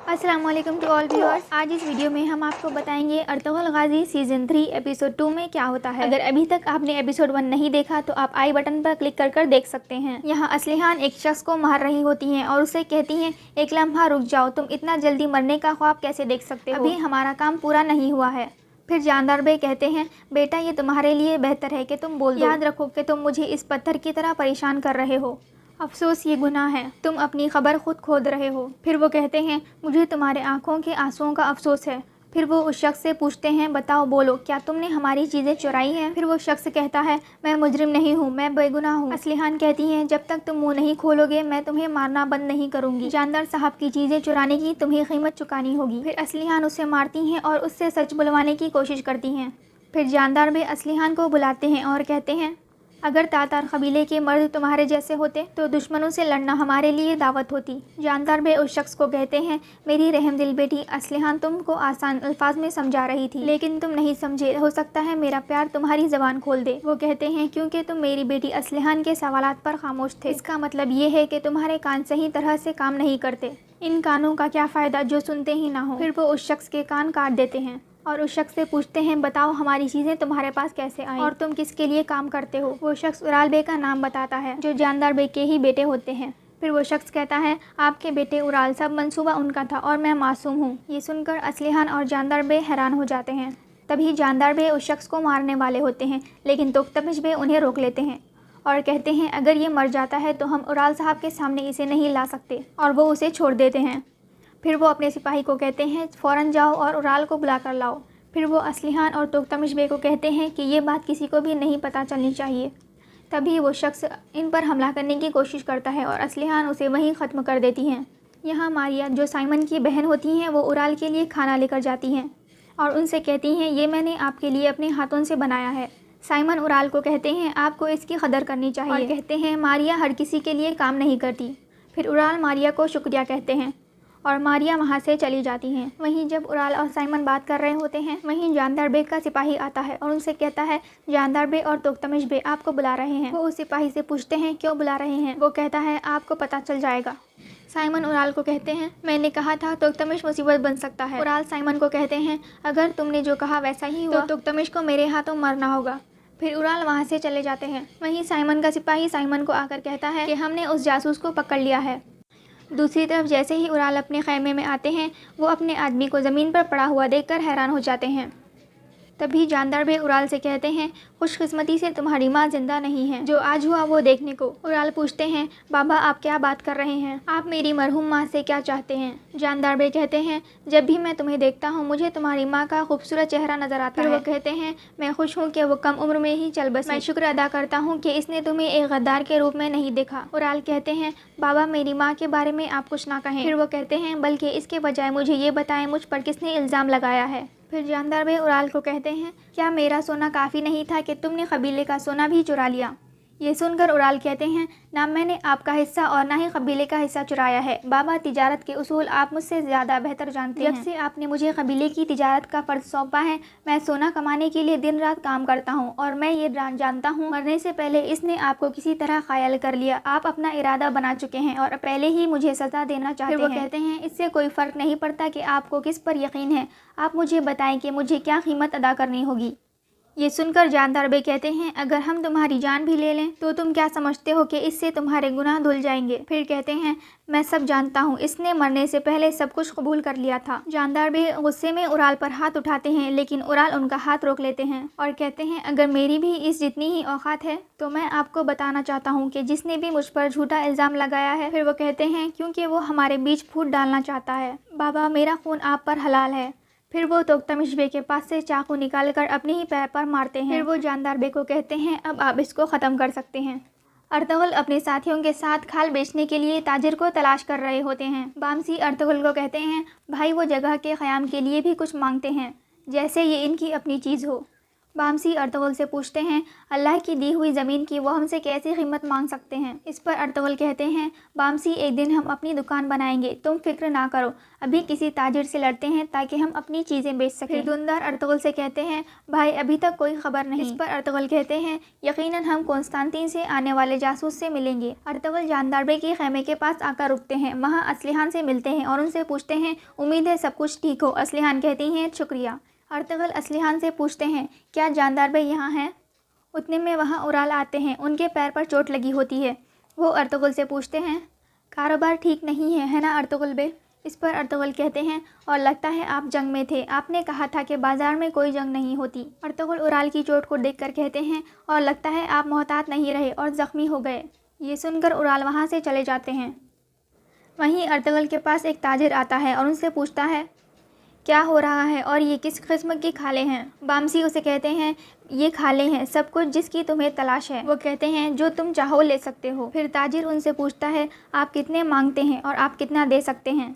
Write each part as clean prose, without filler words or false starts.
अस्सलाम वालेकुम to all viewers. आज इस वीडियो में हम आपको बताएंगे अर्तुगरुल गाजी सीज़न 3 एपिसोड 2 में क्या होता है। अगर अभी तक आपने एपिसोड 1 नहीं देखा तो आप आई बटन पर क्लिक कर देख सकते हैं। यहाँ असलिहान एक शख्स को मार रही होती हैं और उसे कहती हैं, एक लम्हा रुक जाओ, तुम इतना जल्दी मरने का ख्वाब कैसे देख सकते हो, अभी हमारा काम पूरा नहीं हुआ है। फिर जानदार बे कहते हैं, बेटा ये तुम्हारे लिए बेहतर है कि तुम बोल दो। याद रखो कि तुम मुझे इस पत्थर की तरह परेशान कर रहे हो। अफसोस ये गुनाह है, तुम अपनी खबर खुद खोद रहे हो। फिर वो कहते हैं, मुझे तुम्हारे आंखों के आंसुओं का अफसोस है। फिर वो उस शख्स से पूछते हैं, बताओ बोलो, क्या तुमने हमारी चीज़ें चुराई हैं। फिर वो शख्स कहता है, मैं मुजरिम नहीं हूँ, मैं बेगुनाह हूँ। असलिहान कहती हैं, जब तक तुम मुँह नहीं खोलोगे मैं तुम्हें मारना बंद नहीं करूँगी। जानदार साहब की चीज़ें चुराने की तुम्हें कीमत चुकानी होगी। फिर असलिहान उसे मारती हैं और उससे सच बुलवाने की कोशिश करती हैं। फिर जानदार भी असलिहान को बुलाते हैं और कहते हैं, अगर तातार कबीले के मर्द तुम्हारे जैसे होते तो दुश्मनों से लड़ना हमारे लिए दावत होती। जानदार बे उस शख्स को कहते हैं, मेरी रहमदिल बेटी असलिहान तुमको आसान अल्फाज में समझा रही थी, लेकिन तुम नहीं समझे। हो सकता है मेरा प्यार तुम्हारी ज़बान खोल दे। वो कहते हैं, क्योंकि तुम मेरी बेटी असलिहान के सवालात पर खामोश थे। इसका मतलब ये है कि तुम्हारे कान सही तरह से काम नहीं करते। इन कानों का क्या फ़ायदा जो सुनते ही ना हो। फिर वो उस शख्स के कान काट देते हैं और उस शख्स से पूछते हैं, बताओ हमारी चीज़ें तुम्हारे पास कैसे आईं और तुम किसके लिए काम करते हो। वो शख्स उराल बे का नाम बताता है, जो जानदार बे के ही बेटे होते हैं। फिर वो शख्स कहता है, आपके बेटे उराल, सब मंसूबा उनका था और मैं मासूम हूँ। ये सुनकर असलिहान और जानदार बे हैरान हो जाते हैं। तभी जानदार बे उस शख्स को मारने वाले होते हैं, लेकिन तोख्तमिश बे उन्हें रोक लेते हैं और कहते हैं, अगर ये मर जाता है तो हम उराल साहब के सामने इसे नहीं ला सकते, और वो उसे छोड़ देते हैं। फिर वो अपने सिपाही को कहते हैं, फ़ौरन जाओ और उराल को बुला कर लाओ। फिर वो असलिहान और तोख्तमिश बे को कहते हैं कि ये बात किसी को भी नहीं पता चलनी चाहिए। तभी वो शख्स इन पर हमला करने की कोशिश करता है और असलिहान उसे वहीं ख़त्म कर देती हैं। यहाँ मारिया, जो साइमन की बहन होती हैं, वो उराल के लिए खाना लेकर जाती हैं और उनसे कहती हैं, ये मैंने आपके लिए अपने हाथों से बनाया है। साइमन उराल को कहते हैं, आपको इसकी कदर करनी चाहिए, और कहते हैं, मारिया हर किसी के लिए काम नहीं करती। फिर उराल मारिया को शुक्रिया कहते हैं और मारिया वहाँ से चली जाती हैं। वहीं जब उराल और साइमन बात कर रहे होते हैं, वहीं जानदार बे का सिपाही आता है और उनसे कहता है, जानदार बे और तोख्तमिश बे आपको बुला रहे हैं। वो उस सिपाही से पूछते हैं, क्यों बुला रहे हैं। वो कहता है, आपको पता चल जाएगा। साइमन उराल को कहते हैं, मैंने कहा था तोख्तमिश मुसीबत बन सकता है। उराल साइमन को कहते हैं, अगर तुमने जो कहा वैसा ही हुआ तो तोख्तमिश को मेरे हाथों मरना होगा। फिर उराल वहाँ से चले जाते हैं। वहीं साइमन का सिपाही साइमन को आकर कहता है कि हमने उस जासूस को पकड़ लिया है। दूसरी तरफ जैसे ही उराल अपने खैमे में आते हैं, वो अपने आदमी को ज़मीन पर पड़ा हुआ देखकर हैरान हो जाते हैं। तभी जानदार बे उराल से कहते हैं, खुशकिस्मती से तुम्हारी माँ जिंदा नहीं है, जो आज हुआ वो देखने को। उराल पूछते हैं, बाबा आप क्या बात कर रहे हैं, आप मेरी मरहूम माँ से क्या चाहते हैं। जानदार बे कहते हैं, जब भी मैं तुम्हें देखता हूँ मुझे तुम्हारी माँ का खूबसूरत चेहरा नजर आता है। वो कहते हैं, मैं खुश हूँ कि वो कम उम्र में ही चल बसी। मैं शुक्र अदा करता हूँ कि इसने तुम्हें एक गद्दार के रूप में नहीं देखा। उराल कहते हैं, बाबा मेरी माँ के बारे में आप कुछ ना कहें। फिर वो कहते हैं, बल्कि इसके बजाय मुझे ये बताएं मुझ पर किसने इल्ज़ाम लगाया है। फिर जानदार बे उराल को कहते हैं, क्या मेरा सोना काफ़ी नहीं था कि तुमने कबीले का सोना भी चुरा लिया। ये सुनकर उराल कहते हैं, ना मैंने आपका हिस्सा और ना ही कबीले का हिस्सा चुराया है। बाबा तिजारत के उसूल आप मुझसे ज़्यादा बेहतर जानते हैं। जब से आपने मुझे कबीले की तिजारत का फ़र्ज सौंपा है, मैं सोना कमाने के लिए दिन रात काम करता हूँ और मैं ये जानता हूँ, मरने से पहले इसने आपको किसी तरह कायल कर लिया। आप अपना इरादा बना चुके हैं और पहले ही मुझे सज़ा देना चाहते हैं। फिर वो कहते हैं, इससे कोई फ़र्क नहीं पड़ता कि आपको किस पर यकीन है, आप मुझे बताएं कि मुझे क्या कीमत अदा करनी होगी। ये सुनकर जानदार बे कहते हैं, अगर हम तुम्हारी जान भी ले लें तो तुम क्या समझते हो कि इससे तुम्हारे गुनाह धुल जाएंगे। फिर कहते हैं, मैं सब जानता हूँ, इसने मरने से पहले सब कुछ कबूल कर लिया था। जानदार बे गुस्से में उराल पर हाथ उठाते हैं, लेकिन उराल उनका हाथ रोक लेते हैं और कहते हैं, अगर मेरी भी इस जितनी ही औकात है तो मैं आपको बताना चाहता हूँ कि जिसने भी मुझ पर झूठा इल्ज़ाम लगाया है। फिर वो कहते हैं, क्योंकि वो हमारे बीच फूट डालना चाहता है। बाबा मेरा खून आप पर हलाल है। फिर वो तोख्तमिश बे के पास से चाकू निकालकर अपने ही पैर पर मारते हैं। फिर वो जानदार बे को कहते हैं, अब आप इसको ख़त्म कर सकते हैं। अर्तुगरुल अपने साथियों के साथ खाल बेचने के लिए ताजिर को तलाश कर रहे होते हैं। बामसी अर्तुगरुल को कहते हैं, भाई वो जगह के क़याम के लिए भी कुछ मांगते हैं, जैसे ये इनकी अपनी चीज़ हो। बामसी अर्तुगरुल से पूछते हैं अल्लाह की दी हुई ज़मीन की वो हमसे कैसी कीमत मांग सकते हैं। इस पर अर्तुगरुल कहते हैं बामसी एक दिन हम अपनी दुकान बनाएंगे, तुम फिक्र ना करो, अभी किसी ताजिर से लड़ते हैं ताकि हम अपनी चीज़ें बेच सकें। फिर दुनदार अर्तुगरुल से कहते हैं भाई अभी तक कोई खबर नहीं। इस पर अर्तुगरुल कहते हैं यकीनन हम कॉन्स्टेंटीन से आने वाले जासूस से मिलेंगे। अर्तुगरुल जानदारबे के खेमे के पास आकर रुकते हैं, वहाँ असलिहान से मिलते हैं और उनसे पूछते हैं उम्मीद है सब कुछ ठीक हो। असलिहान कहती हैं शुक्रिया। अर्तुगरुल असलिहान से पूछते हैं क्या जानदारबे यहाँ हैं। उतने में वहाँ उराल आते हैं, उनके पैर पर चोट लगी होती है। वो अर्तुगरुल से पूछते हैं कारोबार ठीक नहीं है ना अर्तुगरुल बे। इस पर अर्तुगरुल कहते हैं और लगता है आप जंग में थे, आपने कहा था कि बाज़ार में कोई जंग नहीं होती। अर्तुगरुल उराल की चोट को देखकर कहते हैं और लगता है आप मोहतात नहीं रहे और ज़ख्मी हो गए। ये सुनकर उराल वहाँ से चले जाते हैं। वहीं अर्तुगरुल के पास एक ताजिर आता है और उनसे पूछता है क्या हो रहा है और ये किस किस्म की खाले हैं। बामसी उसे कहते हैं ये खाले हैं, सब कुछ जिसकी तुम्हें तलाश है। वो कहते हैं जो तुम चाहो ले सकते हो। फिर ताजिर उनसे पूछता है आप कितने मांगते हैं और आप कितना दे सकते हैं।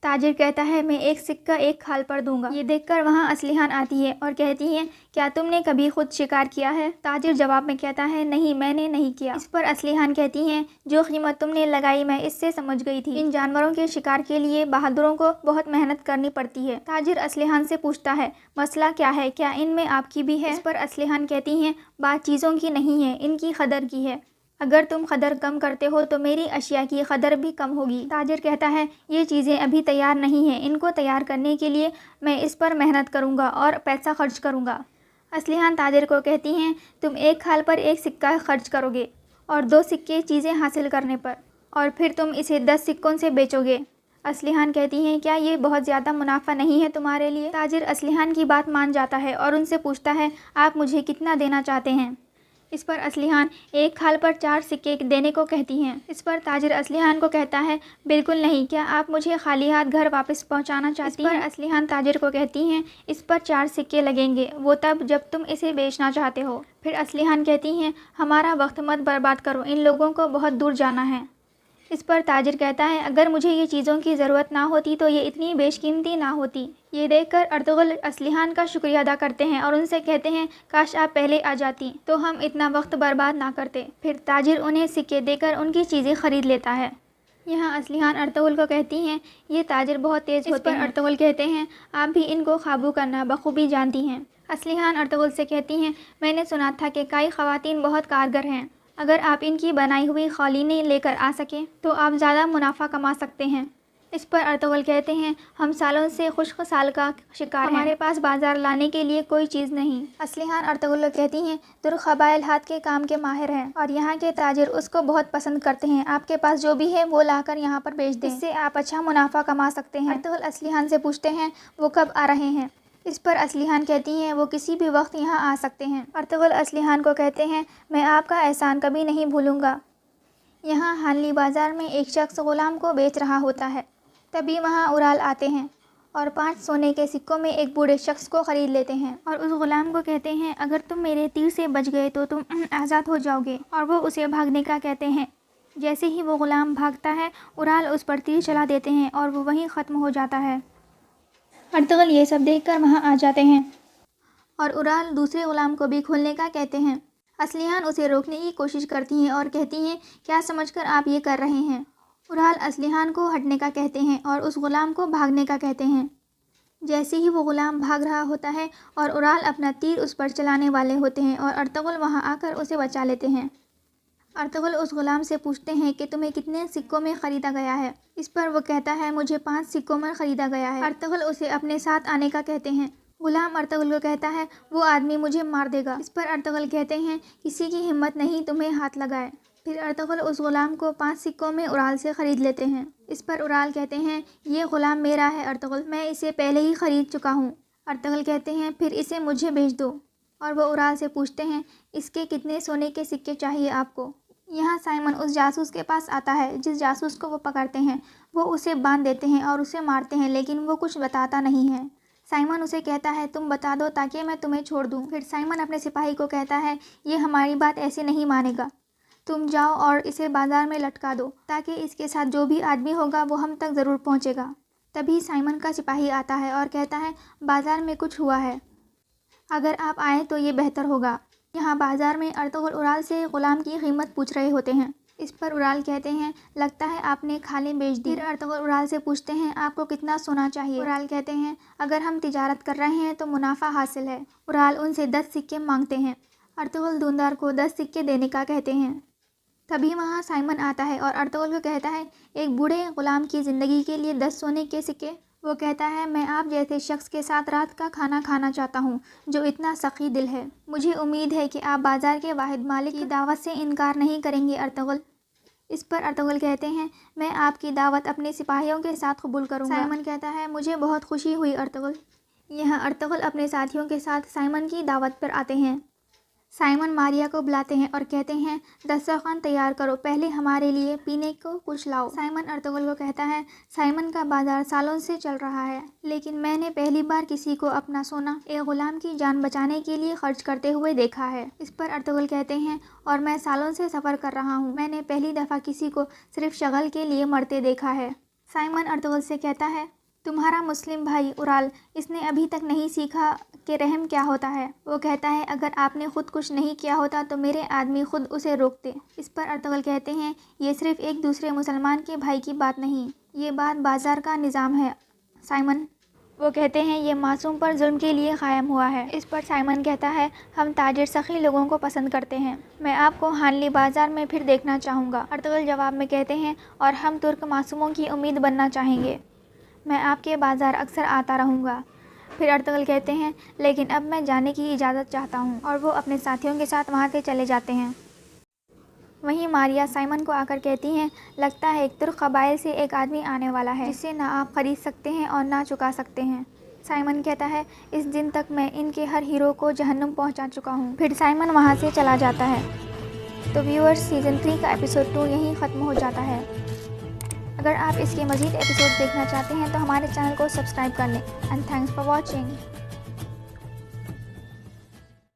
ताजिर कहता है मैं एक सिक्का एक खाल पर दूंगा। ये देखकर वहाँ असलिहान आती है और कहती है क्या तुमने कभी खुद शिकार किया है। ताजिर जवाब में कहता है नहीं, मैंने नहीं किया। इस पर असलिहान कहती हैं जो कीमत तुमने लगाई मैं इससे समझ गई थी, इन जानवरों के शिकार के लिए बहादुरों को बहुत मेहनत करनी पड़ती है। ताजिर असलिहान से पूछता है मसला क्या है, क्या इनमें आपकी भी है। इस पर असलिहान कहती हैं बात चीज़ों की नहीं है, इनकी कदर की है, अगर तुम कदर कम करते हो तो मेरी अशिया की कदर भी कम होगी। ताजिर कहता है ये चीज़ें अभी तैयार नहीं हैं, इनको तैयार करने के लिए मैं इस पर मेहनत करूँगा और पैसा खर्च करूँगा। असलिहान ताजिर को कहती हैं तुम एक खाल पर एक सिक्का खर्च करोगे और 2 सिक्के चीज़ें हासिल करने पर, और फिर तुम इसे 10 सिक्कों से बेचोगे। असलिहान कहती हैं क्या ये बहुत ज़्यादा मुनाफा नहीं है तुम्हारे लिए। ताजिर असलिहान की बात मान जाता है और उनसे पूछता है आप मुझे कितना देना चाहते हैं। इस पर असलिहान एक खाल पर 4 सिक्के देने को कहती हैं। इस पर ताजिर असलिहान को कहता है बिल्कुल नहीं, क्या आप मुझे खाली हाथ घर वापस पहुंचाना चाहती हैं। इस पर असलिहान ताजिर को कहती हैं इस पर 4 सिक्के लगेंगे, वो तब जब तुम इसे बेचना चाहते हो। फिर असलिहान कहती हैं हमारा वक्त मत बर्बाद करो, इन लोगों को बहुत दूर जाना है। इस पर ताजिर कहता है अगर मुझे ये चीज़ों की ज़रूरत ना होती तो ये इतनी बेशकीमती ना होती। ये देखकर अर्तुगरुल असलिहान का शुक्रिया अदा करते हैं और उनसे कहते हैं काश आप पहले आ जाती तो हम इतना वक्त बर्बाद ना करते। फिर ताजिर उन्हें सिक्के देकर उनकी चीज़ें खरीद लेता है। यहाँ असलिहान अर्तुगरुल को कहती हैं ये ताजिर बहुत तेज़ होते हैं। अर्तुगरुल कहते हैं आप भी इनको काबू करना बखूबी जानती हैं। असलिहान अर्तुगरुल से कहती हैं मैंने सुना था कि कई ख़वातीन बहुत कारगर हैं, अगर आप इनकी बनाई हुई क़ालीनें लेकर आ सकें तो आप ज़्यादा मुनाफा कमा सकते हैं। इस पर अर्तुगरुल कहते हैं हम सालों से खुश्क साल का शिकार हैं, हमारे पास बाजार लाने के लिए कोई चीज़ नहीं। असलिहान अर्तुगरुल कहती हैं तुर्कबाइल हाथ के काम के माहिर हैं और यहाँ के ताजिर उसको बहुत पसंद करते हैं, आपके पास जो भी है वो लाकर यहाँ पर बेच दें, इससे आप अच्छा मुनाफा कमा सकते हैं। अर्तुगरुल असलिहान से पूछते हैं वो कब आ रहे हैं। इस पर असलिहान कहती हैं वो किसी भी वक्त यहाँ आ सकते हैं। अर्तुगरुल असलिहान को कहते हैं मैं आपका एहसान कभी नहीं भूलूंगा। यहाँ हानली बाज़ार में एक शख्स ग़ुलाम को बेच रहा होता है, तभी वहाँ उराल आते हैं और 5 सोने के सिक्कों में एक बूढ़े शख्स को ख़रीद लेते हैं और उस ग़ुलाम को कहते हैं अगर तुम मेरे तीर से बच गए तो तुम आज़ाद हो जाओगे, और वो उसे भागने का कहते हैं। जैसे ही वो ग़ुलाम भागता है उराल उस पर तीर चला देते हैं और वो वहीं ख़त्म हो जाता है। अर्तुगरुल ये सब देखकर वहाँ आ जाते हैं और उराल दूसरे ग़ुलाम को भी खोलने का कहते हैं। असलिहान उसे रोकने की कोशिश करती हैं और कहती हैं क्या समझकर आप ये कर रहे हैं। उराल असलिहान को हटने का कहते हैं और उस ग़ुलाम को भागने का कहते हैं। जैसे ही वो ग़ुलाम भाग रहा होता है और उराल अपना तीर उस पर चलाने वाले होते हैं और अर्तुगरुल वहाँ आकर उसे बचा लेते हैं। अर्तुगरुल उस ग़ुलाम से पूछते हैं कि तुम्हें कितने सिक्कों में ख़रीदा गया है। इस पर वो कहता है मुझे 5 सिक्कों में ख़रीदा गया है। अर्तुगरुल उसे अपने साथ आने का कहते हैं। ग़ुलाम अर्तुगरुल को कहता है वो आदमी मुझे मार देगा। इस पर अर्तुगरुल कहते हैं किसी की हिम्मत नहीं तुम्हें हाथ लगाए। फिर अर्तुगरुल उस ग़ुलाम को 5 सिक्कों में उराल से ख़रीद लेते हैं। इस पर उराल कहते हैं ये ग़ुलाम मेरा है अर्तुगरुल, मैं इसे पहले ही ख़रीद चुका हूँ। अर्तुगरुल कहते हैं फिर इसे मुझे भेज दो, और वो उराल से पूछते हैं इसके कितने सोने के सिक्के चाहिए आपको। यहाँ साइमन उस जासूस के पास आता है जिस जासूस को वो पकड़ते हैं। वो उसे बांध देते हैं और उसे मारते हैं, लेकिन वो कुछ बताता नहीं है। साइमन उसे कहता है तुम बता दो ताकि मैं तुम्हें छोड़ दूँ। फिर साइमन अपने सिपाही को कहता है ये हमारी बात ऐसे नहीं मानेगा, तुम जाओ और इसे बाज़ार में लटका दो ताकि इसके साथ जो भी आदमी होगा वो हम तक ज़रूर पहुँचेगा। तभी साइमन का सिपाही आता है और कहता है बाज़ार में कुछ हुआ है। अगर आप आएँ तो ये बेहतर होगा। यहाँ बाजार में अर्तुगरुल उराल से गुलाम की कीमत पूछ रहे होते हैं। इस पर उराल कहते हैं, लगता है आपने खालें बेच दी। फिर अर्तुगरुल उराल से पूछते हैं, आपको कितना सोना चाहिए? उराल कहते हैं, अगर हम तिजारत कर रहे हैं तो मुनाफा हासिल है। उराल उनसे 10 सिक्के मांगते हैं। अर्तुगरुल दूनदार को 10 सिक्के देने का कहते हैं। तभी वहाँ साइमन आता है और अर्तुगरुल को कहता है, एक बूढ़े गुलाम की ज़िंदगी के लिए 10 सोने के सिक्के। वो कहता है, मैं आप जैसे शख्स के साथ रात का खाना खाना चाहता हूँ जो इतना सखी दिल है। मुझे उम्मीद है कि आप बाजार के वाहिद मालिक की दावत से इनकार नहीं करेंगे अर्तुगरुल। इस पर अर्तुगरुल कहते हैं, मैं आपकी दावत अपने सिपाहियों के साथ कबूल करूँगा। साइमन कहता है, मुझे बहुत खुशी हुई अर्तुगरुल। यहाँ अर्तुगरुल अपने साथियों के साथ साइमन की दावत पर आते हैं। साइमन मारिया को बुलाते हैं और कहते हैं, दस्तरखान तैयार करो, पहले हमारे लिए पीने को कुछ लाओ। साइमन अर्तुगरुल को कहता है, साइमन का बाजार सालों से चल रहा है, लेकिन मैंने पहली बार किसी को अपना सोना एक गुलाम की जान बचाने के लिए खर्च करते हुए देखा है। इस पर अर्तुगरुल कहते हैं, और मैं सालों से सफ़र कर रहा हूँ, मैंने पहली दफ़ा किसी को सिर्फ शगल के लिए मरते देखा है। साइमन अर्तुगरुल से कहता है, तुम्हारा मुस्लिम भाई उराल, इसने अभी तक नहीं सीखा कि रहम क्या होता है। वो कहता है, अगर आपने खुद कुछ नहीं किया होता तो मेरे आदमी खुद उसे रोकते। इस पर अर्तुगरुल कहते हैं, ये सिर्फ एक दूसरे मुसलमान के भाई की बात नहीं, ये बात बाजार का निज़ाम है साइमन। वो कहते हैं, ये मासूम पर जुल्म के लिए क़ायम हुआ है। इस पर साइमन कहता है, हम ताजिर सखी लोगों को पसंद करते हैं, मैं आपको हानली बाजार में फिर देखना चाहूँगा। अर्तुगरुल जवाब में कहते हैं, और हम तुर्क मासूमों की उम्मीद बनना चाहेंगे, मैं आपके बाज़ार अक्सर आता रहूँगा। फिर अर्तुगरुल कहते हैं, लेकिन अब मैं जाने की इजाज़त चाहता हूँ, और वो अपने साथियों के साथ वहाँ से चले जाते हैं। वहीं मारिया साइमन को आकर कहती हैं, लगता है एक तुर्क कबाइल से एक आदमी आने वाला है जिसे ना आप ख़रीद सकते हैं और ना चुका सकते हैं। साइमन कहता है, इस दिन तक मैं इनके हर हीरो को जहन्नुम पहुँचा चुका हूँ। फिर साइमन वहाँ से चला जाता है। तो व्यूअर्स, सीज़न 3 का एपिसोड 2 यहीं ख़त्म हो जाता है। अगर आप इसके मज़ीद एपिसोड देखना चाहते हैं तो हमारे चैनल को सब्सक्राइब कर लें। And thanks for watching.